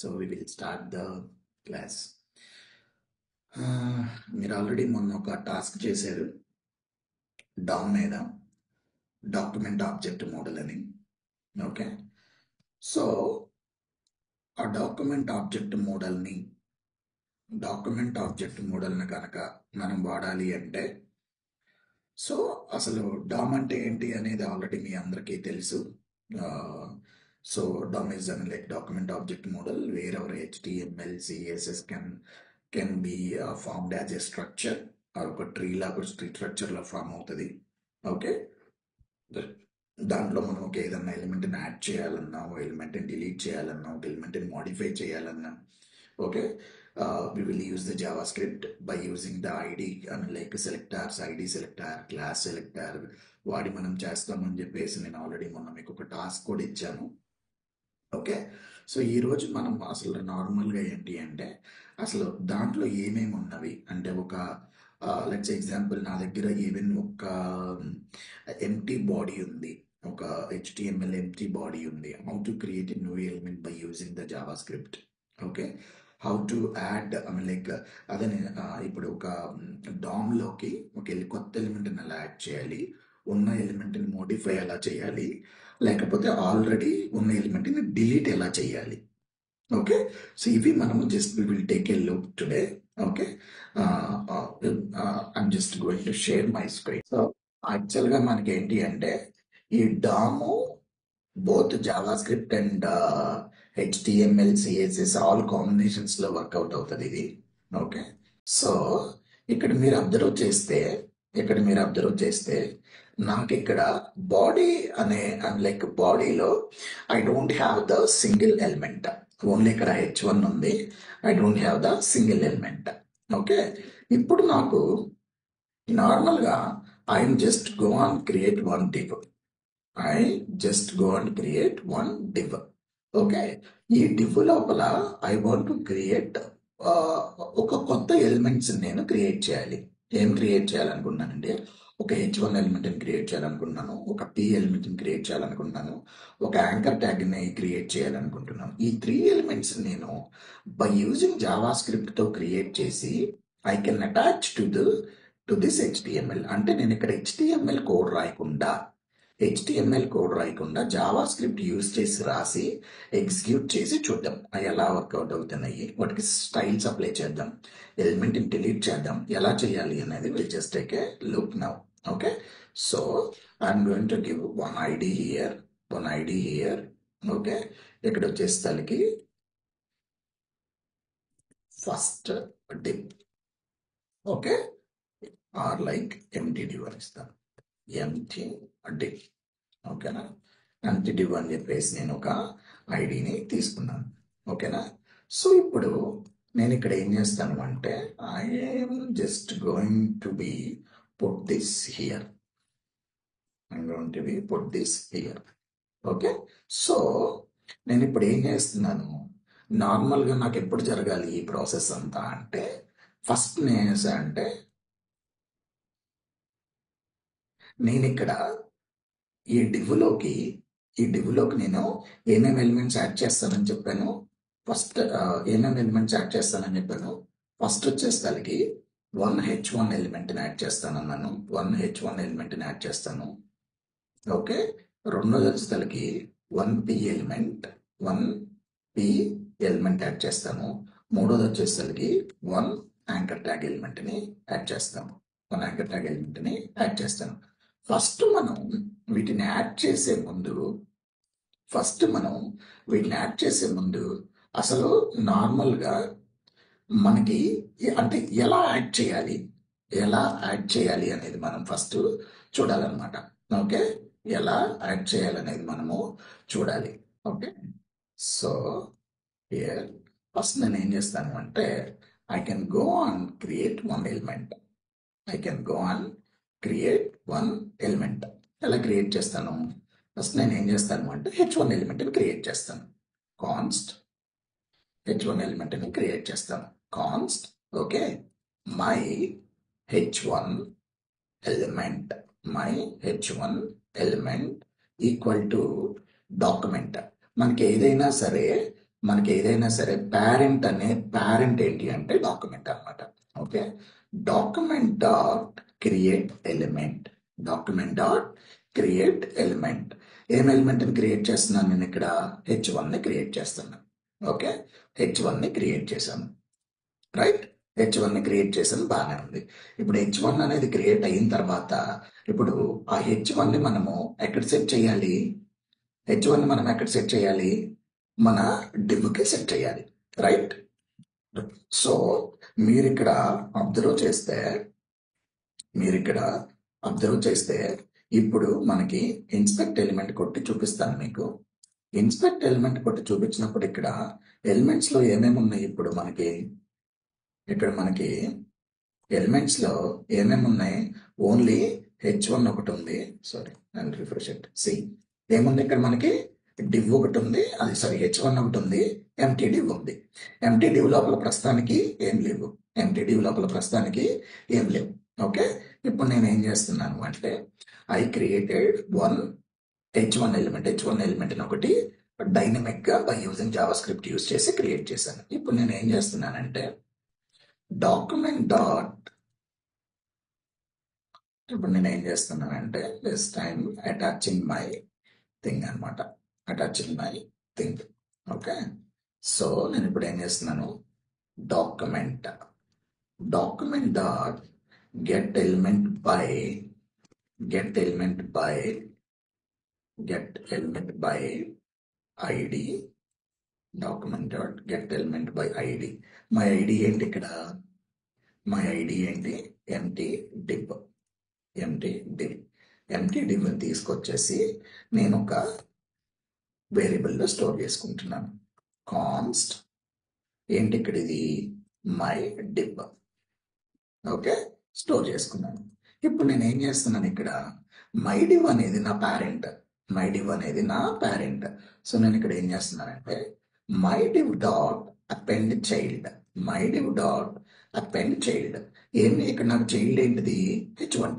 So we will start the class. మీరు already మొన్న ఒక టాస్క్ చేశారు డామ్ మీద, డాక్యుమెంట్ ఆబ్జెక్ట్ మోడల్ అని. ఓకే, సో ఆ డాక్యుమెంట్ ఆబ్జెక్ట్ మోడల్ని కనుక మనం వాడాలి అంటే, సో అసలు డామ్ అంటే ఏంటి అనేది ఆల్రెడీ మీ అందరికీ తెలుసు. So DOM is like document object model where our HTML, CSS can be formed as a structure or ఒక ట్రీ లాగా స్ట్రక్చర్ లో ఫామ్ అవుతుంది. ఓకే, దాంట్లో మనం ఒక ఏదన్నా ఎలిమెంట్ని యాడ్ చేయాలన్నా, ఒక ఎలిమెంట్ని డిలీట్ చేయాలన్నా, ఒక ఎలిమెంట్ని మోడిఫై చేయాలన్నా, okay, we will use the JavaScript by using the ID and like selectors, ID selector, class selector వాడి మనం చేస్తామని చెప్పేసి నేను ఆల్రెడీ మొన్న మీకు ఒక టాస్క్ కూడా ఇచ్చాను. ఓకే, సో ఈరోజు మనం అసలు నార్మల్గా ఏంటి అంటే అసలు దాంట్లో ఏమేమి ఉన్నవి అంటే, ఒక లెట్స్ ఎగ్జాంపుల్ నా దగ్గర ఈవెన్ ఒక ఎంటీ బాడీ ఉంది, ఒక HTML ఎంటీ బాడీ ఉంది. How to create a new element by using the Java script. Okay, how to add like అదే ఇప్పుడు ఒక డామ్లోకి ఒక కొత్త ఎలిమెంట్ని ఎలా యాడ్ చేయాలి, ఉన్న ఎలిమెంట్ని మోడిఫై ఎలా చేయాలి, లేకపోతే ఆల్రెడీ ఉన్న ఎలిమెంట్ని డిలీట్ ఎలా చేయాలి. ఓకే, సో ఇవి మనము just we will take a look today. Okay, I'm just going to share my screen. So యాక్చువల్గా మనకి ఏంటి అంటే ఈ DOM both JavaScript and HTML, CSS all combinations లో వర్కౌట్ అవుతుంది ఇది. ఓకే, సో ఇక్కడ మీరు అబ్జర్వ్ చేస్తే నాకు ఇక్కడ బాడీ అనే లైక్ బాడీలో I don't have the single element, only ఇక్కడ H1 ఉంది. I don't have the single element. Okay, ఇప్పుడు నాకు నార్మల్గా I'm just go on create one div. Okay, ఈ div లోపల ఐ వాంట్ టు క్రియేట్ ఒక కొత్త ఎలిమెంట్స్ నేను క్రియేట్ చేయాలి. ఏం క్రియేట్ చేయాలనుకున్నానంటే, ఒక H1 ఎలిమెంట్ని క్రియేట్ చేయాలనుకుంటున్నాను, ఒక P ఎలిమెంట్ని క్రియేట్ చేయాలనుకుంటున్నాను, ఒక యాంకర్ ట్యాగ్ని క్రియేట్ చేయాలనుకుంటున్నాను. ఈ 3 ఎలిమెంట్స్ నేను బై యూజింగ్ జావా స్క్రిప్ట్ తో క్రియేట్ చేసి I can attach to this HTML. అంటే నేను ఇక్కడ HTML కోడ్ రాయకుండా జావా స్క్రిప్ట్ యూజ్ చేసి రాసి ఎగ్జిక్యూట్ చేసి చూద్దాం అవి ఎలా వర్కౌట్ అవుతున్నాయి, వాటికి స్టైల్స్ అప్లై చేద్దాం, ఎలిమెంట్ని డిలీట్ చేద్దాం, ఎలా చేయాలి అనేది will just take a look now. Okay, so I'm going to give one ID here. Okay, ఇక్కడ వచ్చేసరికి first div. Okay, or like empty div అని ఇస్తాను, empty div. ఓకేనా, empty div అని చెప్పేసి నేను ఒక ఐడిని తీసుకున్నాను. ఓకేనా, సో ఇప్పుడు నేను ఇక్కడ ఏం చేస్తాను అంటే I'm just going to be put this here. Okay, so నేను ఇప్పుడు ఏం చేస్తున్నాను, నార్మల్గా నాకు ఎప్పుడు జరగాలి ఈ ప్రాసెస్ అంతా అంటే, ఫస్ట్ నేను అంటే నేను ఇక్కడ ఈ డివ్లోకి నేను ఏమేమి ఎలిమెంట్స్ యాడ్ చేస్తానని చెప్పాను. ఫస్ట్ వచ్చేసరికి 1 H1 ఎలిమెంట్ని యాడ్ చేస్తానన్నాను. 1 H1 ఎలిమెంట్ని యాడ్ చేస్తాను. ఓకే, రెండోది వచ్చేసరికి 1P ఎలిమెంట్ యాడ్ చేస్తాను. మూడోది వచ్చేసరికి 1 యాంకర్ ట్యాగ్ ఎలిమెంట్ని యాడ్ చేస్తాను. ఫస్ట్ మనం వీటిని యాడ్ చేసే ముందు అసలు నార్మల్గా మనకి అంటే ఎలా యాడ్ చేయాలి అనేది మనం ఫస్ట్ చూడాలన్నమాట. ఓకే, ఎలా యాడ్ చేయాలనేది మనము చూడాలి. ఓకే, సో హియర్ ఫస్ట్ నేను ఏం చేస్తాను అంటే I can go on create one element. ఎలా క్రియేట్ చేస్తాను, ఫస్ట్ నేను ఏం చేస్తాను అంటే H1 ఎలిమెంట్ని క్రియేట్ చేస్తాను. కాన్స్ట్ H1 ఎలిమెంట్ని క్రియేట్ చేస్తాను. Const okay, my H1 element equal to document. మనకి ఏదైనా సరే మనకి ఏదైనా సరే పేరెంట్ ఏంటి అంటే డాక్యుమెంట్ అన్నమాట. Okay, document dot create element. Document dot create element. ఏం ఎలిమెంట్ ని క్రియేట్ చేస్తున్నాను నేను ఇక్కడ? h1 ని క్రియేట్ చేస్తున్నాను. ఓకే, h1 ని క్రియేట్ చేశాను. రైట్, h1 ని క్రియేట్ చేసాను, బాగానే ఉంది. ఇప్పుడు h1 అనేది క్రియేట్ అయిన తర్వాత ఇప్పుడు ఆ h1 ని మనము ఎక్కడ సెట్ చేయాలి? h1 ని మనం ఎక్కడ సెట్ చేయాలి? మన డివ్కి సెట్ చేయాలి. రైట్, సో మీరు ఇక్కడ అబ్జర్వ్ చేస్తే ఇప్పుడు మనకి ఇన్స్పెక్ట్ ఎలిమెంట్ కొట్టి చూపిస్తాను మీకు. ఇన్స్పెక్ట్ ఎలిమెంట్ కొట్టి చూపించినప్పుడు ఇక్కడ ఎలిమెంట్స్ లో ఏమేమి ఉన్నాయి? ఇప్పుడు మనకి ఇక్కడ ఎలిమెంట్స్ లో ఏమేమి ఉన్నాయి? ఓన్లీ h1 ఒకటి ఉంది. Sorry, and refresh it. See ఏముంది ఇక్కడ? మనకి డివ్ ఒకటి ఉంది, అది సారీ h1 ఒకటి ఉంది, ఎంటీ డివ్ ఉంది. ఎంటీ డివ్ లోపల ప్రస్తుతానికి ఏం లేవు. ఓకే, ఇప్పుడు నేను ఏం చేస్తున్నాను అంటే ఐ క్రియేటెడ్ h1 ఎలిమెంట్ ఒకటి డైనమిక్ గా by using Java script use చేసి క్రియేట్ చేశాను. ఇప్పుడు నేను ఏం చేస్తున్నానంటే document dot this time attaching my thing అనమాట. ఓకే, సో నేను ఇప్పుడు ఏం చేస్తున్నాను? Document dot get element by ID. Document dot get element by ID. My ID ఏంటి ఇక్కడ? Empty div. తీసుకొచ్చేసి నేను ఒక వేరియబుల్లో స్టోర్ చేసుకుంటున్నాను. కాన్స్ట్ ఏంటి ఇక్కడ? ఇది మై డివ్. ఓకే, స్టోర్ చేసుకున్నాను. ఇప్పుడు నేను ఏం చేస్తున్నాను ఇక్కడ? మై డివ్ అనేది నా పేరెంట్. సో నేను ఇక్కడ ఏం చేస్తున్నానంటే my div dot append child. ఏంటి ఇక్కడ? నాకు చైల్డ్ ఏంటిది? h1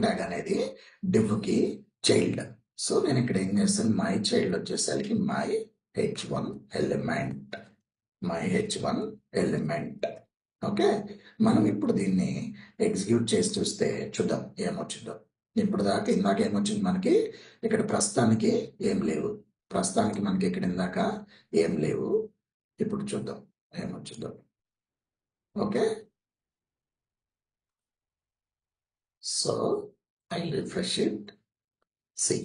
ట్యాగ్ అనేది డివ్ కి చైల్డ్. సో నేను ఇక్కడ ఏం చేస్తాను? మై చైల్డ్ వచ్చేసరికి మై h1 ఎలిమెంట్. ఓకే, మనం ఇప్పుడు దీన్ని ఎగ్జిక్యూట్ చేసి చూస్తే చూద్దాం ఏమొచ్చిందో. ఇందాక ఏమొచ్చింది మనకి? ఇక్కడ ప్రస్తుతానికి ఏం లేవు. మనకి ఇక్కడ ఇందాక ఏం లేవు. ఇప్పుడు చూద్దాం ఏమొచ్చిందో. Okay, so I refresh it. See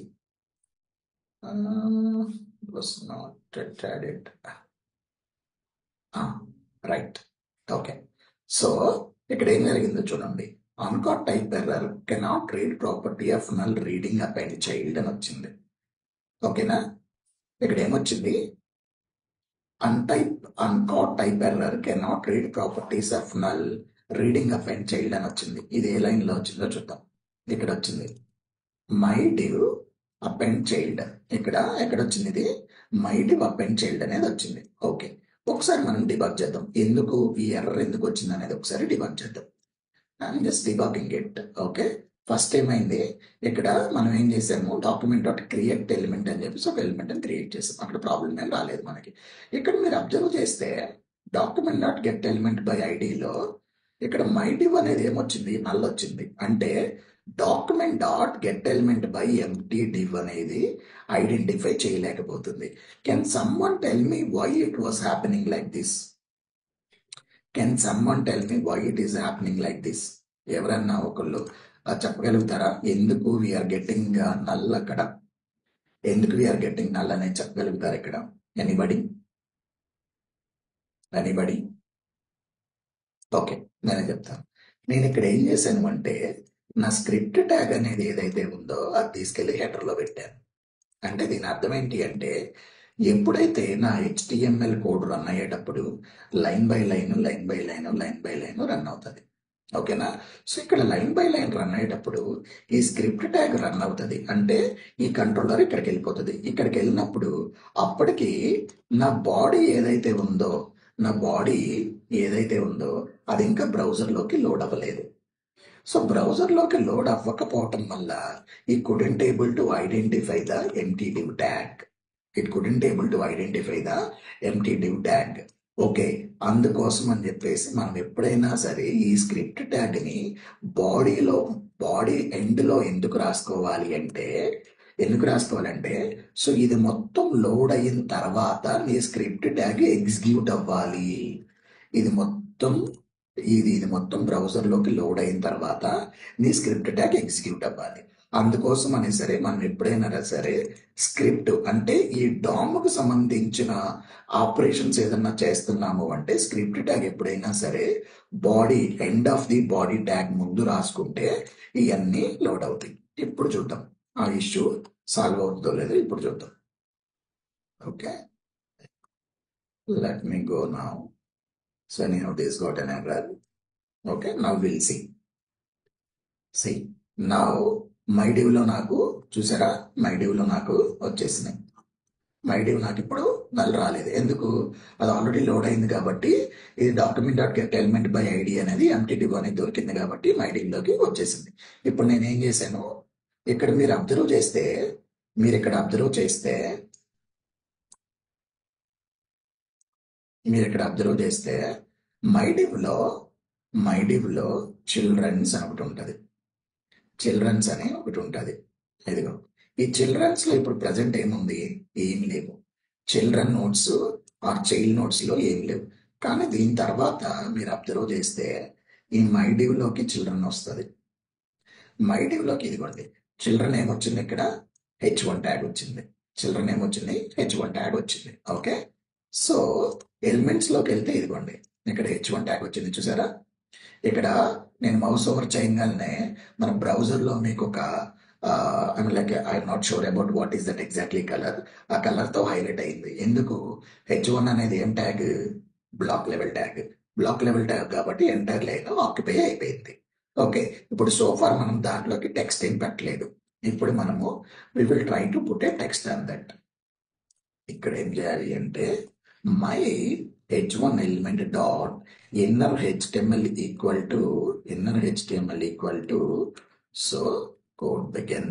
was not added. Right, okay. So ఇక్కడ ఏం జరిగిందో చూడండి. Uncaught type error cannot read property of null reading append child అని వచ్చింది. ఓకేనా? ఇక్కడ ఏమొచ్చింది? Uncaught type error cannot read properties of null reading append child అని వచ్చింది. ఇది ఏ లైన్ లో వచ్చిందో చూద్దాం. ఇక్కడ వచ్చింది మై డివ్ అపెండ్ చైల్డ్. ఎక్కడ వచ్చింది? ఇది మై డివ్ అపెండ్ చైల్డ్ అనేది వచ్చింది. ఓకే, ఒకసారి మనం డిబగ్ చేద్దాం. ఈ ఎర్రర్ ఎందుకు వచ్చింది అనేది ఒకసారి డిబగ్ చేద్దాం. I'm just debugging it. Okay, first ఏమైంది? ఇక్కడ మనం ఏం చేసాము? డాక్యుమెంట్ డాట్ క్రియేట్ ఎలిమెంట్ అని చెప్పేసి ఒక ఎలిమెంట్ అని క్రియేట్ చేసాం. అక్కడ ప్రాబ్లం ఏం రాలేదు మనకి. ఇక్కడ మీరు అబ్జర్వ్ చేస్తే document dot get element by ఐడిలో ఇక్కడ మై డివ్ అనేది ఏమొచ్చింది? నల్ వచ్చింది. అంటే document dot get element by empty div అనేది ఐడెంటిఫై చేయలేకపోతుంది. Can someone tell me why it was happening like this? ఎవరన్నా ఒకళ్ళు చెప్పగలుగుతారా? ఎందుకు వీఆర్ గెట్టింగ్ నల్ అక్కడ? ఎందుకు వీఆర్ గెట్టింగ్ నల్ అనేది చెప్పగలుగుతారా ఇక్కడ? ఎనీబడి? ఓకే, నేనే చెప్తాను. నేను ఇక్కడ ఏం చేశాను అంటే నా స్క్రిప్ట్ ట్యాగ్ అనేది ఏదైతే ఉందో అది తీసుకెళ్లి హెడర్లో పెట్టాను. అంటే దీని అర్థం ఏంటి అంటే ఎప్పుడైతే నా HTML కోడ్ రన్ అయ్యేటప్పుడు లైన్ బై లైన్ రన్ అవుతుంది. ఓకేనా? సో ఇక్కడ లైన్ బై లైన్ రన్ అయ్యేటప్పుడు ఈ స్క్రిప్ట్ ట్యాగ్ రన్ అవుతుంది. అంటే ఈ కంట్రోలర్ ఇక్కడికి వెళ్ళిపోతుంది. ఇక్కడికి వెళ్ళినప్పుడు అప్పటికి నా బాడీ ఏదైతే ఉందో అది ఇంకా బ్రౌజర్లోకి లోడ్ అవ్వలేదు. సో బ్రౌజర్లోకి లోడ్ అవ్వకపోవటం వల్ల ఈ couldn't able to identify the empty div tag. It couldn't able to identify the empty div tag. Okay, అందుకోసం అని చెప్పేసి మనం ఎప్పుడైనా సరే ఈ స్క్రిప్ట్ ట్యాగ్ ని బాడీ ఎండ్ లో ఎందుకు రాసుకోవాలంటే సో ఇది మొత్తం లోడ్ అయిన తర్వాత నీ స్క్రిప్ట్ ట్యాగ్ ఎగ్జిక్యూట్ అవ్వాలి. ఇది మొత్తం ఇది మొత్తం బ్రౌజర్లోకి లోడ్ అయిన తర్వాత నీ స్క్రిప్ట్ ట్యాగ్ ఎగ్జిక్యూట్ అవ్వాలి. అందుకోసం అని సరే మనం ఎప్పుడైనా సరే స్క్రిప్ట్ అంటే ఈ డామ్కు సంబంధించిన ఆపరేషన్స్ ఏదన్నా చేస్తున్నాము అంటే స్క్రిప్ట్ ట్యాగ్ ఎప్పుడైనా సరే end of the body tag ముందు రాసుకుంటే ఇవన్నీ లోడ్ అవుతాయి. ఇప్పుడు చూద్దాం ఆ ఇష్యూ సాల్వ్ అవుతుందో లేదో ఇప్పుడు చూద్దాం. Okay, let me go now. So anyhow this got an error. Okay, now we'll see now my డివ్లో నాకు చూసారా, మై డివ్లో నాకు వచ్చేసినాయి. మై డివ్ నాకు ఇప్పుడు నల్ రాలేదు, ఎందుకు? అది ఆల్రెడీ లోడ్ అయింది కాబట్టి ఇది document dot get element by ID అనేది ఎంటీ డివ్ అనేది దొరికింది కాబట్టి మై డివ్లోకి వచ్చేసింది. ఇప్పుడు నేను ఏం చేశాను, ఇక్కడ మీరు అబ్జర్వ్ చేస్తే మీరు ఇక్కడ అబ్జర్వ్ చేస్తే మై డివ్లో చిల్డ్రన్స్ అని ఒకటి ఉంటుంది. చిల్డ్రన్స్ అని ఒకటి ఉంటుంది. ఇదిగో ఈ చిల్డ్రన్స్ లో ఇప్పుడు ప్రజెంట్ ఏముంది, ఏం లేవు. Children notes or child notes లో ఏం లేవు. కానీ దీని తర్వాత మీరు అబ్జర్వ్ చేస్తే ఈ మై డివ్ లోకి చిల్డ్రన్ వస్తుంది. మై డివ్ లోకి ఇదిగోండి చిల్డ్రన్ ఏమొచ్చింది, ఇక్కడ H1 ట్యాగ్ వచ్చింది. చిల్డ్రన్ ఏమొచ్చింది, H1 ట్యాగ్ వచ్చింది. ఓకే, సో ఎలిమెంట్స్ లోకి వెళ్తే ఇదిగోండి ఇక్కడ H1 ట్యాగ్ వచ్చింది చూసారా. ఇక్కడ నేను మౌస్ ఓవర్ చేయగానే మన బ్రౌజర్లో మీకు ఒక I'm not sure about what is that exactly colour, ఆ కలర్తో హైలైట్ అయింది. ఎందుకు? H1 అనేది ఏం ట్యాగ్? బ్లాక్ లెవెల్ ట్యాగ్ కాబట్టి ఎంటైర్ లైన్ ఆక్యుపై అయిపోయింది. ఓకే, ఇప్పుడు సోఫార్ మనం దాంట్లోకి టెక్స్ట్ ఏం పెట్టలేదు. ఇప్పుడు మనము we will try to put a text on that. ఇక్కడ ఏం చేయాలి అంటే my H1 element dot inner HTML equal to so code begin.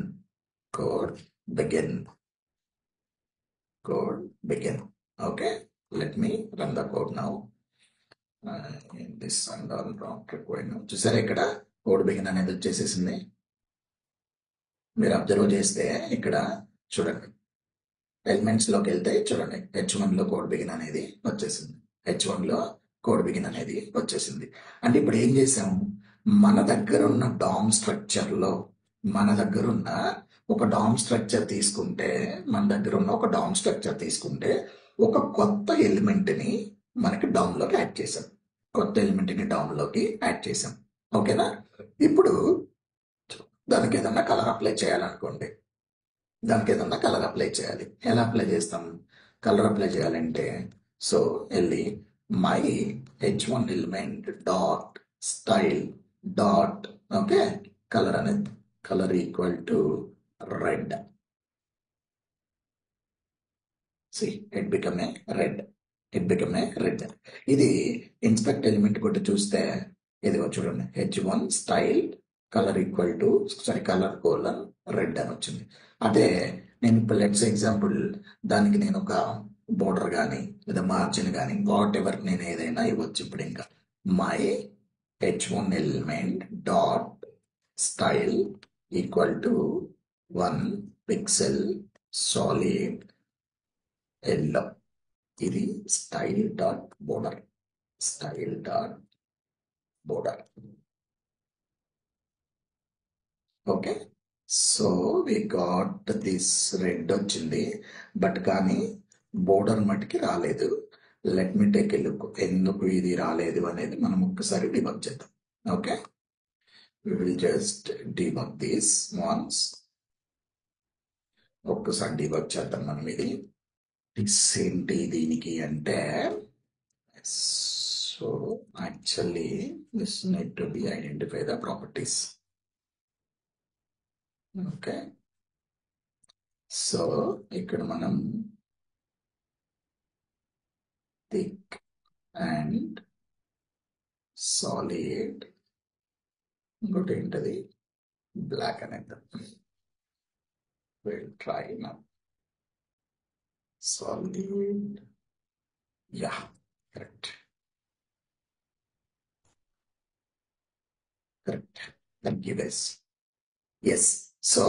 Okay, let me run the code now. This and all prompt required. చూసారా ఇక్కడ code begin అనేది వచ్చేసేసింది. మీరు observe చేస్తే ఇక్కడ చూడండి ఎలిమెంట్స్ లోకి వెళ్తే చూడండి H1 లో కోడ్ బిగిన్ అనేది వచ్చేసింది. అంటే ఇప్పుడు ఏం చేసాము, మన దగ్గర ఉన్న డామ్ స్ట్రక్చర్ తీసుకుంటే ఒక కొత్త ఎలిమెంట్ ని మనకి డామ్ లోకి యాడ్ చేసాం. ఓకేనా, ఇప్పుడు దానికి ఏదన్నా కలర్ అప్లై చేయాలనుకోండి, ఎలా అప్లై చేస్తాం? కలర్ అప్లై చేయాలంటే సో వెళ్ళి my H1 element dot style dot okay colour equal to red. It become a red. ఇది ఇన్స్పెక్ట్ ఎలిమెంట్ కొట్టి చూస్తే ఇదిగో చూడండి H1 style colour equal to colour colon red అని వచ్చింది. అదే నేను ఇప్పుడు లెట్స్ ఎగ్జాంపుల్ దానికి నేను ఒక బోర్డర్ కానీ లేదా మార్జిన్ కానీ వాట్ ఎవర్ నేను ఏదైనా ఇవ్వచ్చు. ఇప్పుడు ఇంకా my H1 element dot style equal to 1 pixel solid yellow. ఇది style dot border. Okay, so we got this red వచ్చింది, బట్ కానీ బోర్డర్ మటుకి రాలేదు. Let me take a look, ఎందుకు ఇది రాలేదు అనేది మనం ఒక్కసారి డిబగ్ చేద్దాం. Okay, we will just debug this once. ఒక్కసారి డిబగ్ చేద్దాం మనం ఇది. ఏంటి దీనికి అంటే so actually this need to be identify the properties. Okay, so ఇక్కడ మనం థిక్ అండ్ సాలిడ్, ఇంకోటి ఏంటది బ్లాక్ అనేది. Will try now. solid, yeah, correct, correct. Thank you guys. Yes. So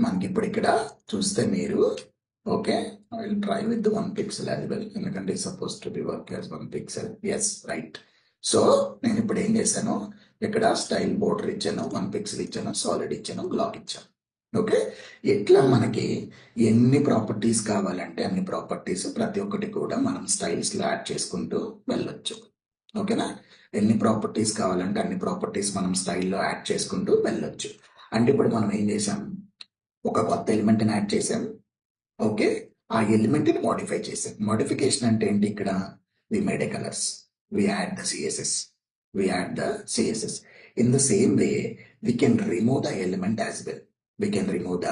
మనకి ఇప్పుడు ఇక్కడ చూస్తే మీరు okay, I will try with one pixel as well, ఎందుకంటే suppose to be work as one pixel. Yes, right. So నేను ఇప్పుడు ఏం చేశాను, ఇక్కడ స్టైల్ బోర్డర్ ఇచ్చాను, వన్ పిక్సెల్ ఇచ్చాను, సాలిడ్ ఇచ్చాను, బ్లాక్ ఇచ్చాను. ఓకే, ఇట్లా మనకి ఎన్ని ప్రాపర్టీస్ కావాలంటే అన్ని ప్రాపర్టీస్ ప్రతి ఒక్కటి కూడా మనం స్టైల్స్ లో యాడ్ చేసుకుంటూ వెళ్ళొచ్చు. ఓకేనా, ఎన్ని ప్రాపర్టీస్ కావాలంటే అన్ని ప్రాపర్టీస్ మనం స్టైల్లో యాడ్ చేసుకుంటూ వెళ్ళొచ్చు. అంటే ఇప్పుడు మనం ఏం చేసాం, ఒక కొత్త ఎలిమెంట్ని యాడ్ చేసాం. ఓకే, ఆ ఎలిమెంట్ని మోడిఫై చేసాం. మోడిఫికేషన్ అంటే ఏంటి, ఇక్కడ we made a colours, we add the CSS, we add the CSS. In the same way we can remove the element as well, we can remove the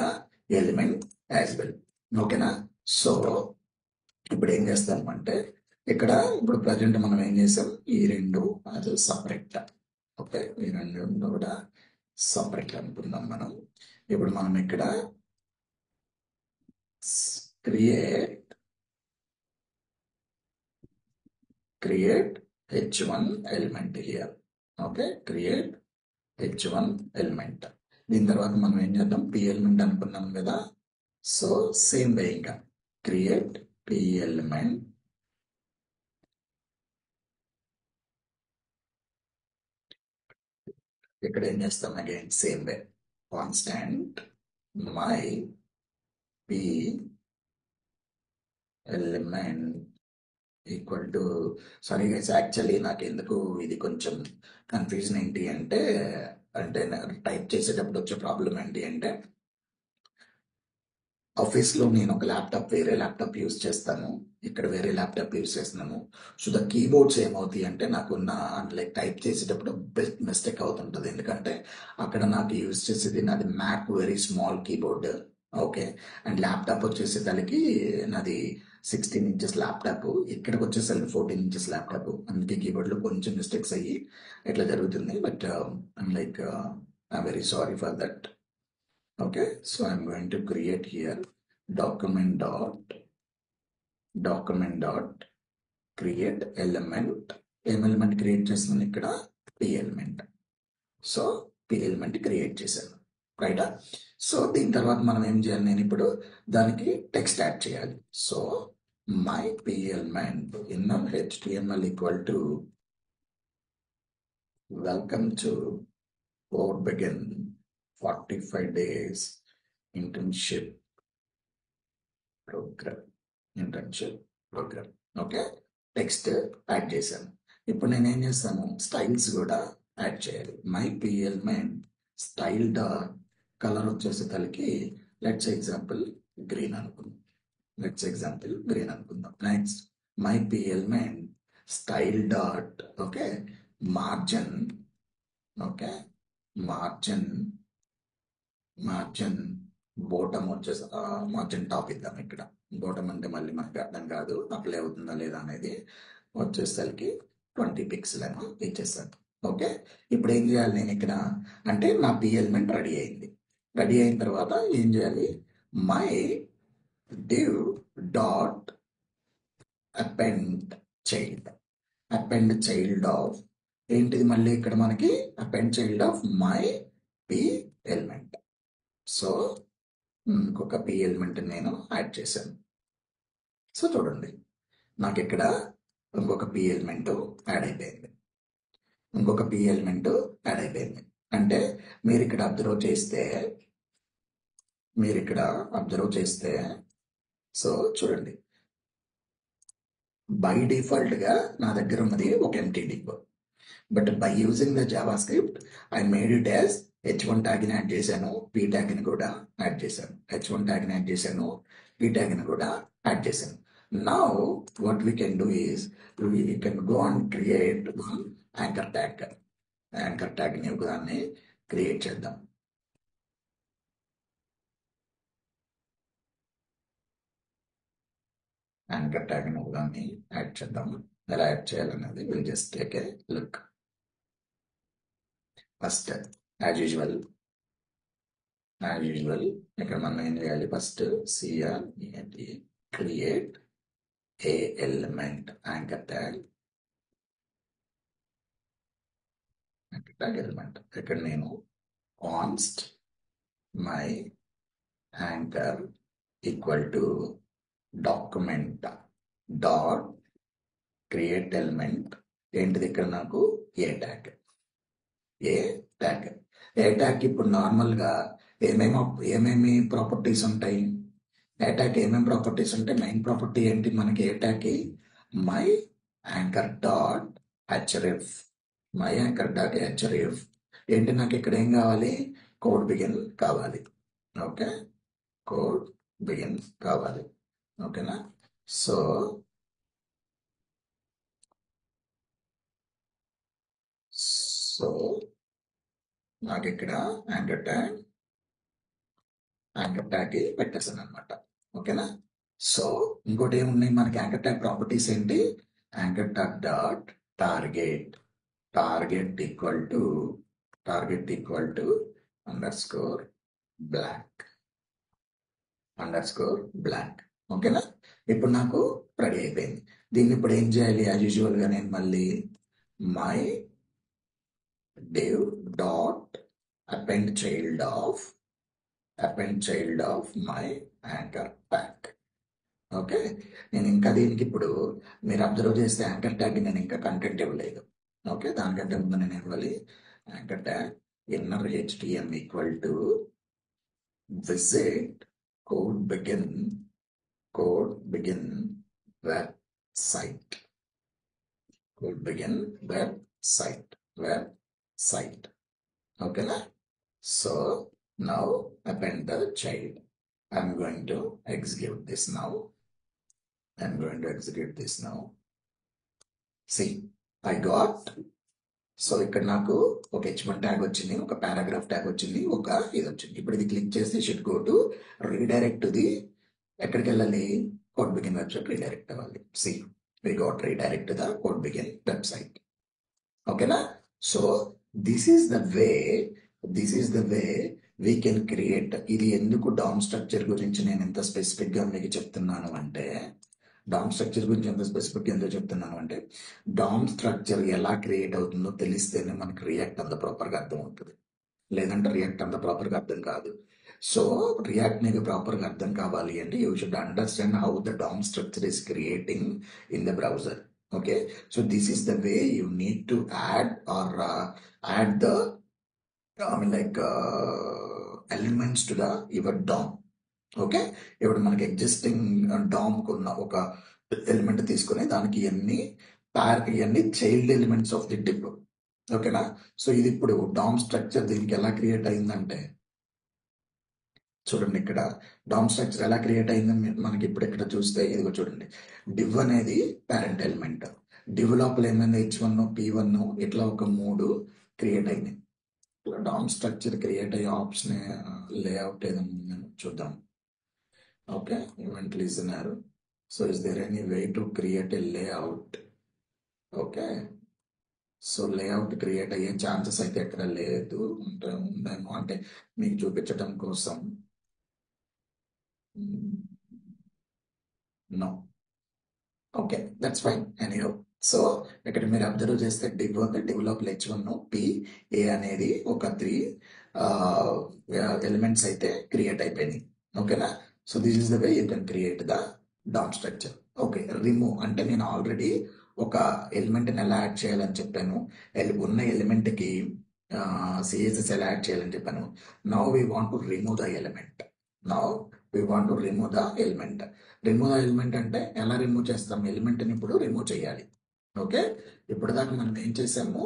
element as well. ఓకేనా, so ఇప్పుడు ఏం చేస్తాం అంటే ఇక్కడ ఇప్పుడు present మనం ఏం చేసాం, ఈ రెండు అది సపరేట్. ఓకే, ఈ రెండు కూడా సపరేట్ అనుకుందాం మనం. ఇప్పుడు మనం ఇక్కడ create h1 element here. Okay, create h1 element. దీని తర్వాత మనం ఏం చేద్దాం, p ఎలిమెంట్ అనుకున్నాం కదా. సో సేమ్ వే ఇంకా క్రియేట్ p ఎలిమెంట్, ఇక్కడ ఏం చేస్తాం, again same way constant my p element equal to, sorry guys, actually నాకు ఎందుకు ఇది కొంచెం కన్ఫ్యూజన్ ఏంటి అంటే, అంటే టైప్ చేసేటప్పుడు వచ్చే ప్రాబ్లం ఏంటి అంటే, ఆఫీస్లో నేను ఒక ల్యాప్టాప్ వేరే ల్యాప్టాప్ యూస్ చేస్తాను, ఇక్కడ వేరే ల్యాప్టాప్ యూస్ చేస్తున్నాను. సో ద కీబోర్డ్స్ ఏమవుతాయి అంటే నాకు నా లైక్ టైప్ చేసేటప్పుడు మిస్టేక్ అవుతుంటుంది, ఎందుకంటే అక్కడ నాకు యూస్ చేసేది నాది Mac very small keyboard. Okay, and laptop వచ్చేసేదానికి నాది 16 ఇంచెస్ ల్యాప్టాప్, ఇక్కడికి వచ్చేసరికి 14 ఇంచెస్ ల్యాప్టాప్, అందుకే కీబోర్డ్లో కొంచెం మిస్టేక్స్ అయ్యి ఇట్లా జరుగుతుంది. But I'm like I'm very sorry for that. Okay, so I'm going to create here document dot create element. ఏం ఎలిమెంట్ క్రియేట్ చేస్తున్నాను ఇక్కడ, p element. So p element create చేశాను, రైటా. సో దీని తర్వాత మనం ఏం చేయాలి, నేను ఇప్పుడు దానికి టెక్స్ట్ యాడ్ చేయాలి. So my p element inner html equal to welcome to code begin 45 days internship program. Okay, text add చేశాను. ఇప్పుడు నేను ఏం చేస్తాను, స్టైల్స్ కూడా యాడ్ చేయాలి. My p element style dot colour వచ్చేసేసరికి లెట్స్ ఎగ్జాంపుల్ గ్రీన్ అనుకుందాం. Next my p element style dot okay margin, okay margin bottom వచ్చేసి మార్జిన్ టాప్ ఇద్దాం. ఇక్కడ బోటం అంటే మళ్ళీ మనకి అర్థం కాదు, అప్లై అవుతుందా లేదా అనేది. వచ్చేసరికి 20 పిక్సెల్ అని ఇచ్చేస్తాను. ఓకే, ఇప్పుడు ఏం చేయాలి నేను ఇక్కడ అంటే నా p ఎలిమెంట్ రెడీ అయింది. రెడీ అయిన తర్వాత ఏం చేయాలి, my div dot append child of ఏంటిది, మళ్ళీ ఇక్కడ మనకి append child of my p element. So ఇంకొక p ఎలిమెంట్ నేను యాడ్ చేశాను. సో చూడండి, నాకు ఇక్కడ ఇంకొక p ఎలిమెంట్ యాడ్ అయిపోయింది. అంటే మీరు ఇక్కడ అబ్జర్వ్ చేస్తే సో చూడండి, బై డిఫాల్ట్ గా నా దగ్గర ఉన్నది ఒక empty div. But by using the JavaScript I made it as h1 ట్యాగ్ని యాడ్ చేశాను, p ట్యాగ్ని కూడా యాడ్ చేశాను. h1 ట్యాగ్ని యాడ్ చేశాను, p ట్యాగ్ని కూడా యాడ్ చేశాను. Now what we can do is we can go and create anchor ట్యాగ్ని ఒకదాన్ని క్రియేట్ చేద్దాం. యాంకర్ ట్యాగ్ని ఒకదాన్ని యాడ్ చేద్దాం. ఎలా యాడ్ చేయాలనేది will just take a look. First as usual ఇక్కడ మనం ఏం చేయాలి, first create a element anchor tag element. ఇక్కడ నేను const my anchor equal to document dot create element. ఏంటిది ఇక్కడ నాకు a tag. A tag a tag ఇప్పుడు నార్మల్గా ఏమేమి ప్రాపర్టీస్ ఉంటాయి? ఏ ట్యాగ్ ఏమేమి ప్రాపర్టీస్ ఉంటాయి? మెయిన్ ప్రాపర్టీ ఏంటి మనకి ఏ ట్యాగ్కి? My anchor dot href. My anchor dot href ఏంటి? నాకు ఇక్కడ ఏం కావాలి? కోడ్ బిగిన్ కావాలి. ఓకే, కోడ్ బిగిన్ కావాలి. ఓకేనా? సో నాకు ఇక్కడ యాంకర్ ట్యాగ్ పెట్టేసాను అనమాట. ఓకేనా? సో ఇంకోటి ఏమున్నాయి మనకి? యాంకర్ ట్యాగ్ ప్రాపర్టీస్ ఏంటి? Anchor tag dot target equal to underscore blank. ఓకేనా? ఇప్పుడు నాకు రెడీ అయిపోయింది. దీన్ని ఇప్పుడు ఏం చేయాలి? యాజ్ యూజువల్ గా నేను మళ్ళీ my div dot append child of my anchor tag. Okay, నేను ఇంకా దీనికి ఇప్పుడు మీరు అబ్జర్వ్ చేస్తే యాంకర్ ట్యాగ్ నేను ఇంకా కంటెంట్ ఇవ్వలేదు. ఓకే, దానికంటే ముందు నేను ఇవ్వాలి anchor tag inner HTM equal to visit code begin website. Okay, so now append the child. I'm going to execute this now. See, I got. So ఇక్కడ నాకు ఒక H1 ట్యాగ్ వచ్చింది, ఒక పారాగ్రాఫ్ ట్యాగ్ వచ్చింది, ఒక ఇది వచ్చింది. ఇప్పుడు ఇది క్లిక్ చేసి should go to redirect the ఎక్కడికి వెళ్ళాలి? కోడ్ బిగిన్ వెబ్సైట్ రీడైరెక్ట్ అవ్వాలి. See, we got redirect the code begin website. ఓకేనా? So this is the way we can create. ఇది ఎందుకు డామ్ స్ట్రక్చర్ గురించి నేను ఎంత స్పెసిఫిక్ గా మీకు చెప్తున్నాను అంటే, డామ్ స్ట్రక్చర్ గురించి ఎంత స్పెసిఫిక్ గా ఎందుకు చెప్తున్నాను అంటే, డామ్ స్ట్రక్చర్ ఎలా క్రియేట్ అవుతుందో తెలిస్తేనే మనకి రియాక్ట్ అంత ప్రాపర్ గా అర్థం అవుతుంది. లేదంటే రియాక్ట్ అంత ప్రాపర్ గా అర్థం కాదు. సో రియాక్ట్ మీకు ప్రాపర్ గా అర్థం కావాలి అంటే you should understand how the DOM structure is creating in the browser. Okay, so this is the way you need to add the elements to your DOM. Okay, ఇప్పుడు మనకి existing DOM కున్న ఒక element తీసుకుని దానికి ఇవన్నీ child elements of the dip. ఓకేనా? So ఇది ఇప్పుడు DOM స్ట్రక్చర్ దీనికి ఎలా క్రియేట్ అయిందంటే, చూడండి ఇక్కడ డామ్ స్ట్రక్చర్ ఎలా క్రియేట్ అయిందని మనకి ఇప్పుడు ఇక్కడ చూస్తే ఇదిగో చూడండి, డివ్ అనేది పేరెంట్ ఎలిమెంట్. డివ్ లోపల ఏమైంది? H1 P1 ఇట్లా ఒక 3 క్రియేట్ అయింది. ఇట్లా డామ్ స్ట్రక్చర్ క్రియేట్ అయ్యే ఆప్షన్ లేఅవుట్ ఏదైనా చూద్దాం. Okay, event listener. So is there any way to create a layout? Okay, so layout create అయ్యే ఛాన్సెస్ అయితే ఎక్కడ లేదు. ఉందేమో అంటే మీకు చూపించడం కోసం. No. Okay, that's fine. Anyhow, so ఇక్కడ మీరు అబ్జర్వ్ చేస్తే డివ్ ఉంది, డివ్ లోపల H1 P A అనేది ఒక 3 ఎలిమెంట్స్ అయితే క్రియేట్ అయిపోయినాయి. ఓకేనా? So this is the way you can create the DOM structure. Okay, remove అంటే నేను ఆల్రెడీ ఒక ఎలిమెంట్ని ఎలా యాడ్ చేయాలని చెప్పాను, ఉన్న ఎలిమెంట్కి CSS ఎలా యాడ్ చేయాలని చెప్పాను. Now we want to remove the element. Remove the element అంటే ఎలా రిమూవ్ చేస్తాం? ఎలిమెంట్ని ఇప్పుడు రిమూవ్ చేయాలి. ఓకే, ఇప్పుడు దాకా మనం ఏం చేసాము?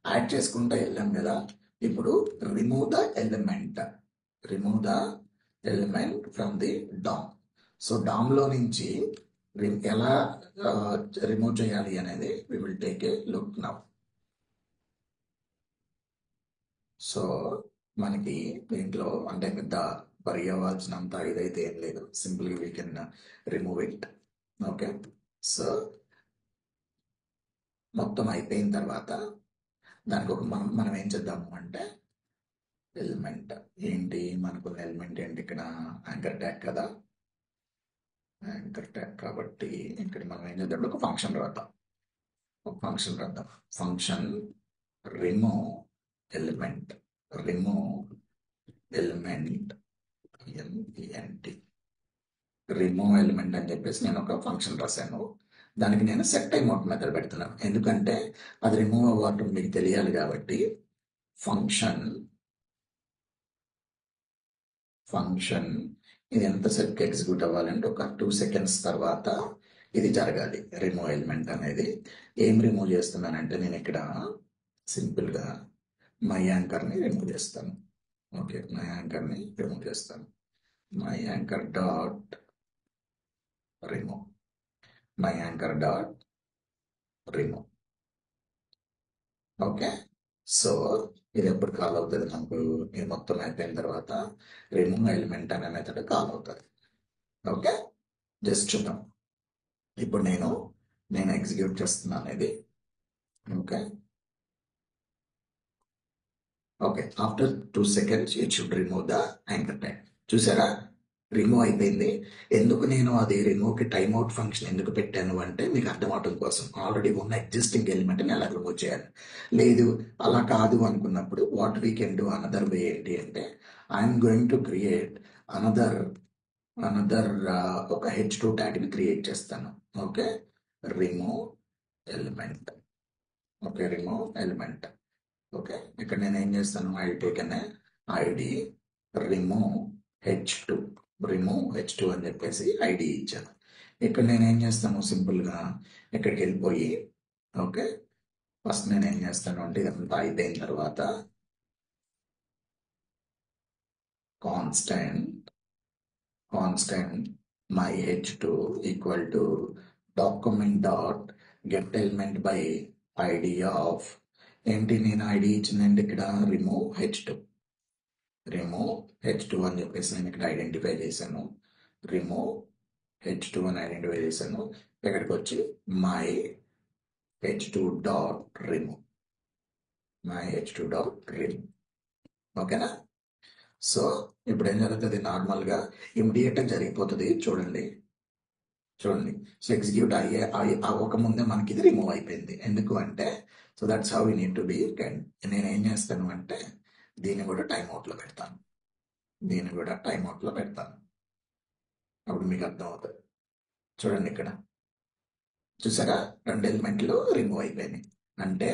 యాడ్ చేసుకుంటూ వెళ్ళాం కదా. ఇప్పుడు remove the element from the DOM. So DOM లో నుంచి ఎలా రిమూవ్ చేయాలి అనేది we will take a look now. So మనకి దీంట్లో అంటే పెద్ద వరి అవ్వాల్సినంత ఇదైతే ఏం లేదు. సింపుల్గా we can remove it. Okay, so మొత్తం అయిపోయిన తర్వాత దానికి ఒక మనం ఏం చేద్దాము అంటే, ఎలిమెంట్ ఏంటి? మనకున్న ఎలిమెంట్ ఏంటి? ఇక్కడ యాంకర్ ట్యాగ్ కదా. యాంకర్ ట్యాగ్ కాబట్టి ఇక్కడ మనం ఏం చేద్దాం, ఒక ఫంక్షన్ రాద్దాం. Function remove element. Remove element MNT. Remove element అని చెప్పేసి నేను ఒక ఫంక్షన్ రాశాను. దానికి నేను సెట్ టైమ్ అవుట్ మెథడ్ పెడుతున్నాను, ఎందుకంటే అది రిమూవ్ అవ్వటం మీకు తెలియాలి కాబట్టి. ఫంక్షన్ ఇది ఎంతసేపు ఎగ్జిక్యూట్ అవ్వాలంటే ఒక 2 seconds తర్వాత ఇది జరగాలి. రిమూవ్ ఎలిమెంట్ అనేది ఏం రిమూవ్ చేస్తున్నానంటే, నేను ఇక్కడ సింపుల్గా మై యాంకర్ని రిమూవ్ చేస్తాను. ఓకే, మై యాంకర్ని రిమూవ్ చేస్తాను. My anchor dot remove. My anchor dot remove. Okay, so ఇది ఎప్పుడు కాల్ అవుతుంది నాకు, ఇది మొత్తం అయిపోయిన తర్వాత రిమూవ్ ఎలిమెంట్ అనే మెథడ్ కాల్ అవుతుంది. ఓకే, జస్ట్ చూద్దాం. ఇప్పుడు నేను ఎగ్జిక్యూట్ చేస్తున్నాను ఇది. Okay okay, after 2 seconds it should remove the anchor tag. చూసారా, రిమూవ్ అయిపోయింది. ఎందుకు నేను అది రిమూవ్కి టైమ్ అవుట్ ఫంక్షన్ ఎందుకు పెట్టాను అంటే, మీకు అర్థం అవటం కోసం. ఆల్రెడీ ఉన్న ఎగ్జిస్టింగ్ ఎలిమెంట్ని ఎలా రిమూవ్ చేయాలి. లేదు అలా కాదు అనుకున్నప్పుడు what we can do another way ఏంటి అంటే, I'm going to create another ఒక H2 ట్యాగ్ని క్రియేట్ చేస్తాను. Okay, remove element. Okay, remove element. Okay, ఇక్కడ నేను ఏం చేస్తాను, I take an ID remove H2. Remove H2 అని చెప్పేసి ఐడి ఇచ్చాను. ఇక్కడ నేను ఏం చేస్తాను, సింపుల్గా ఇక్కడికి వెళ్ళిపోయి, ఓకే ఫస్ట్ నేను ఏం చేస్తాను అంటే, ఇదంతా అయిపోయిన తర్వాత constant my H2 equal to document dot get element by ID of ఏంటి, నేను ఐడి ఇచ్చిందంటే ఇక్కడ రిమూవ్ H2 అని చెప్పేసి నేను ఇక్కడ ఐడెంటిఫై చేశాను. రిమూవ్ H2 అని ఐడెంటిఫై చేశాను. ఇక్కడికి వచ్చి మై H2 డాట్ రిమూవ్. ఓకేనా. సో ఇప్పుడు ఏం జరుగుతుంది, నార్మల్గా ఇమీడియట్గా జరిగిపోతుంది. చూడండి. సో ఎగ్జిక్యూట్ అవ్వకముందే మనకి ఇది రిమూవ్ అయిపోయింది. ఎందుకు అంటే, so that's how we need to be kind. నేను ఏం చేస్తాను అంటే, దీన్ని కూడా టైమ్అవుట్లో పెడతాను. అప్పుడు మీకు అర్థం అవుతుంది. చూడండి, ఇక్కడ చూసారా, 2 ఎలిమెంట్లు రిమూవ్ అయిపోయినాయి. అంటే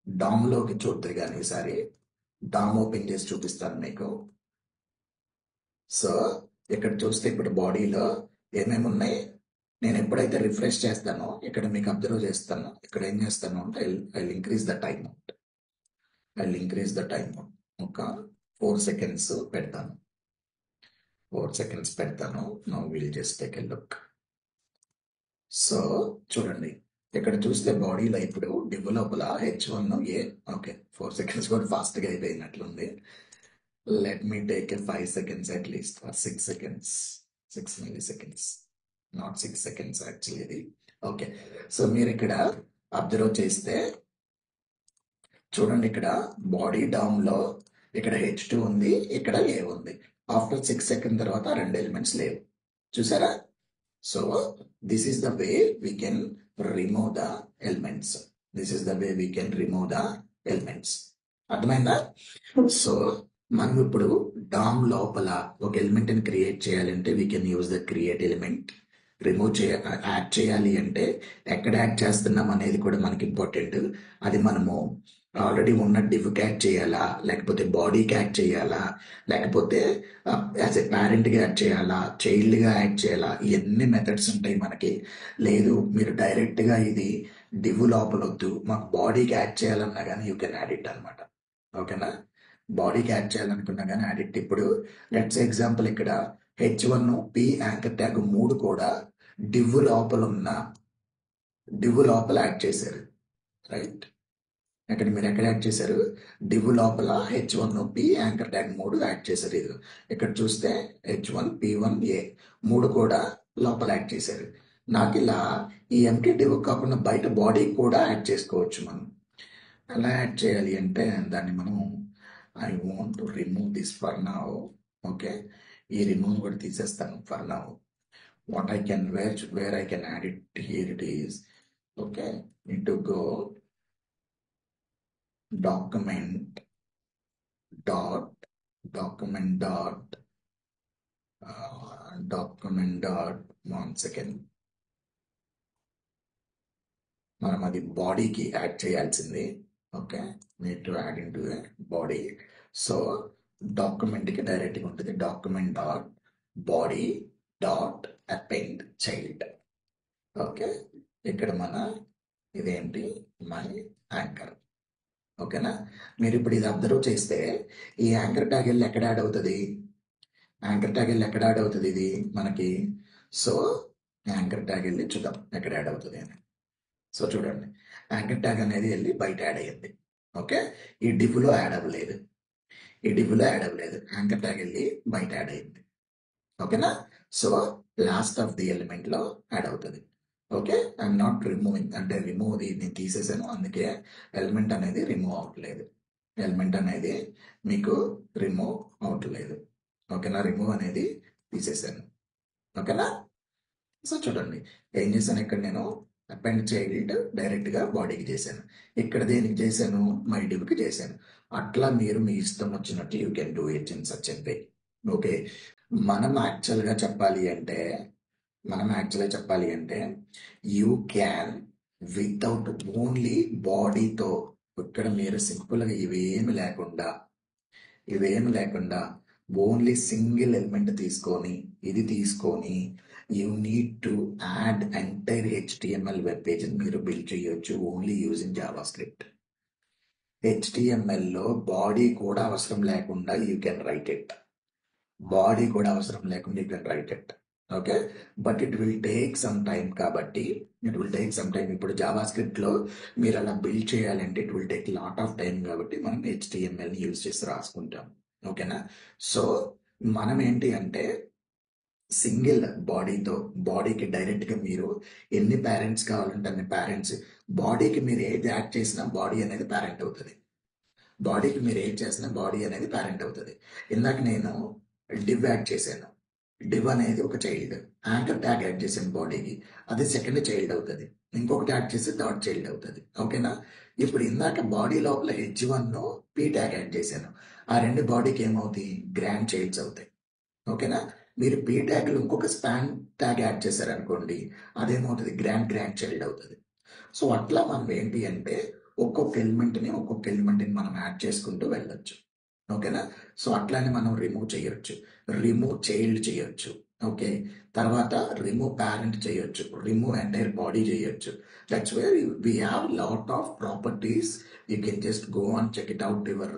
డామ్లోకి చూద్దరు కానీ ఈసారి డామ్ ఓపెన్ చేసి చూపిస్తాను మీకు. సో ఇక్కడ చూస్తే ఇప్పుడు బాడీలో ఏమేమి ఉన్నాయి, నేను ఎప్పుడైతే రిఫ్రెష్ చేస్తానో ఇక్కడ మీకు అబ్జర్వ్ చేస్తాను. ఇక్కడ ఏం చేస్తాను అంటే, I increase the time out. ఒక 4 seconds పెడతాను. Now will just take a look. So చూడండి, ఇక్కడ చూస్తే బాడీలో ఇప్పుడు డివ్ లోపల H1A. ఓకే, 4 seconds కూడా ఫాస్ట్గా అయిపోయినట్లుంది. Let me take a 5 seconds at least, or 6 seconds, 6 milliseconds, not 6 seconds actually. Okay, so మీరు ఇక్కడ అబ్జర్వ్ చేస్తే చూడండి, ఇక్కడ బాడీ డౌన్ లో ఇక్కడ H2 ఉంది, ఇక్కడ A ఉంది. ఆఫ్టర్ 6 seconds తర్వాత 2 ఎలిమెంట్స్ లేవు. చూసారా. So this is the way we can remove the elements. అర్థమైందా. సో మనం ఇప్పుడు డామ్ లోపల ఒక ఎలిమెంట్ ని క్రియేట్ చేయాలంటే we can use the create element. Add చేయాలి అంటే ఎక్కడ యాడ్ చేస్తున్నాం అనేది కూడా మనకి ఇంపార్టెంట్. అది మనము ఆల్రెడీ ఉన్న డివ్కి యాడ్ చేయాలా, లేకపోతే బాడీకి యాడ్ చేయాలా, లేకపోతే యాజ్ ఎ పేరెంట్గా యాడ్ చేయాలా, చైల్డ్గా యాడ్ చేయాలా, ఇవన్నీ మెథడ్స్ ఉంటాయి మనకి. లేదు మీరు డైరెక్ట్గా ఇది డివ్ లోపల వద్దు, మాకు బాడీకి యాడ్ చేయాలన్నా కానీ యూ కెన్ యాడ్ ఇట్ అనమాట. ఓకేనా. బాడీకి యాడ్ చేయాలనుకున్నా కానీ యాడ్ ఇట్. ఇప్పుడు లెట్స్ ఎగ్జాంపుల్ ఇక్కడ H1 P యాంకర్ ట్యాగ్ 3 కూడా డివ్ లోపల యాడ్ చేశారు. రైట్, ఇక్కడ మీరు ఎక్కడ యాడ్ చేశారు, డివ్ లోపల H1 P anchor tag 3 add చేశారు. ఇది ఇక్కడ చూస్తే H1 P1A 3 కూడా లోపల యాడ్ చేశారు. నాకు ఇలా ఈ ఎంటీ డివ్ కాకుండా బయట బాడీ కూడా యాడ్ చేసుకోవచ్చు. మనం ఎలా యాడ్ చేయాలి అంటే, దాన్ని మనం I want to remove this for now. Okay, ఈ రిమూవ్ కూడా తీసేస్తాను for now. what I can, where I can add it, here it is. Okay, need to go document dot document dot document dot 1 second. మనం అది బాడీకి add చేయాల్సింది. Okay, need to add into the body. So డాక్యుమెంట్కి డైరెక్ట్గా ఉంటుంది document dot body dot append child. Okay, ఇక్కడ మన ఇదేంటి మై యాంకర్. ఓకేనా, మీరు ఇప్పుడు ఇది అబ్జర్వ్ చేస్తే ఈ యాంకర్ ట్యాగ్ వెళ్ళి ఎక్కడ యాడ్ అవుతుంది, యాంకర్ ట్యాగ్ వెళ్ళి ఎక్కడ యాడ్ అవుతుంది ఇది మనకి. సో యాంకర్ ట్యాగ్ వెళ్ళి చూద్దాం ఎక్కడ యాడ్ అవుతుంది అని. సో చూడండి, యాంకర్ ట్యాగ్ అనేది వెళ్ళి బయట యాడ్ అయ్యింది. ఓకే, ఈ డివ్లో యాడ్ అవ్వలేదు, ఈ డివ్లో యాడ్ అవ్వలేదు, యాంకర్ ట్యాగ్ వెళ్ళి బయట యాడ్ అయింది. ఓకేనా, so last of the element లో యాడ్ అవుతుంది. ఓకే, ఐఎమ్ నాట్ రిమూవింగ్, అంటే రిమూవ్ నేను తీసేసాను, అందుకే ఎలిమెంట్ అనేది రిమూవ్ అవ్వట్లేదు, ఎలిమెంట్ అనేది మీకు రిమూవ్ అవ్వట్లేదు. ఓకేనా, రిమూవ్ అనేది తీసేసాను. ఓకేనా, సో చూడండి ఏం చేశాను, ఇక్కడ నేను అపెండ్ చైల్డ్ డైరెక్ట్ గా బాడీకి చేశాను, ఇక్కడ దేనికి చేశాను, మై డివ్కి చేశాను. అట్లా మీరు మీ ఇష్టం వచ్చినట్టు you can do it in such a way. Okay, మనం యాక్చువల్గా చెప్పాలి అంటే యూ క్యాన్ వితౌట్ ఓన్లీ బాడీతో, ఇక్కడ మీరు సింపుల్గా ఇవేమి లేకుండా ఓన్లీ సింగిల్ ఎలిమెంట్ తీసుకొని you need to add entire HTML web page మీరు బిల్డ్ చేయొచ్చు only using Java script. HTML లో బాడీ కూడా అవసరం లేకుండా you can write it, okay, but it will take some time. కాబట్టి ఇప్పుడు జావా స్క్రిప్ట్ లో మీరు అలా బిల్డ్ చేయాలంటే it will take lot of time, కాబట్టి మనం HTML ని యూజ్ చేసి రాసుకుంటాం. ఓకేనా, సో మనం ఏంటి అంటే సింగిల్ బాడీకి డైరెక్ట్ గా మీరు ఎన్ని పేరెంట్స్ కావాలంటే అన్ని పేరెంట్స్, బాడీకి మీరు ఏది యాడ్ చేసినా బాడీ అనేది పేరెంట్ అవుతుంది. ఇందాక నేను డివ్ యాడ్ చేశాను, డివ్ అనేది ఒక చైల్డ్, యాంకర్ ట్యాగ్ యాడ్ చేశాను బాడీకి, అది సెకండ్ చైల్డ్ అవుతుంది, ఇంకొకటి యాడ్ చేసి థర్డ్ చైల్డ్ అవుతుంది. ఓకేనా, ఇప్పుడు ఇందాక బాడీ లోపల H1 P ట్యాగ్ యాడ్ చేశాను, ఆ రెండు బాడీకి ఏమవుతాయి, గ్రాండ్ చైల్డ్స్ అవుతాయి. ఓకేనా, మీరు P ట్యాగ్లో ఇంకొక స్పాన్ ట్యాగ్ యాడ్ చేశారనుకోండి, అదేమవుతుంది, గ్రాండ్ చైల్డ్ అవుతుంది. సో అట్లా మనం ఏంటి అంటే ఒక్కొక్క ఎలిమెంట్ని మనం యాడ్ చేసుకుంటూ వెళ్ళొచ్చు. ఓకేనా, సో అట్లానే మనం రిమూవ్ చైల్డ్ చేయొచ్చు. ఓకే, తర్వాత రిమూవ్ పేరెంట్ చేయొచ్చు, రిమూవ్ ఎంటైర్ బాడీ చేయొచ్చు. That's where we have lot of properties. You can just go and check it out your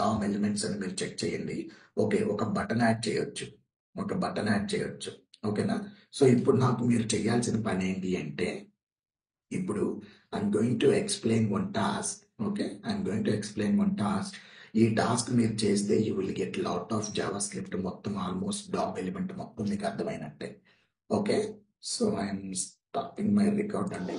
DOM elements అని మీరు చెక్ చేయండి. ఓకే, ఒక బటన్ యాడ్ చేయొచ్చు. ఓకేనా, సో ఇప్పుడు నాకు మీరు చేయాల్సిన పని ఏంటి అంటే, ఇప్పుడు I'm going to explain one task. Okay, ఈ టాస్క్ మీరు చేస్తే you will get lot of JavaScript మొత్తం, ఆల్మోస్ట్ డామ్ ఎలిమెంట్ మొత్తం మీకు అర్థమైనట్టే. Okay, so I'm stopping my record and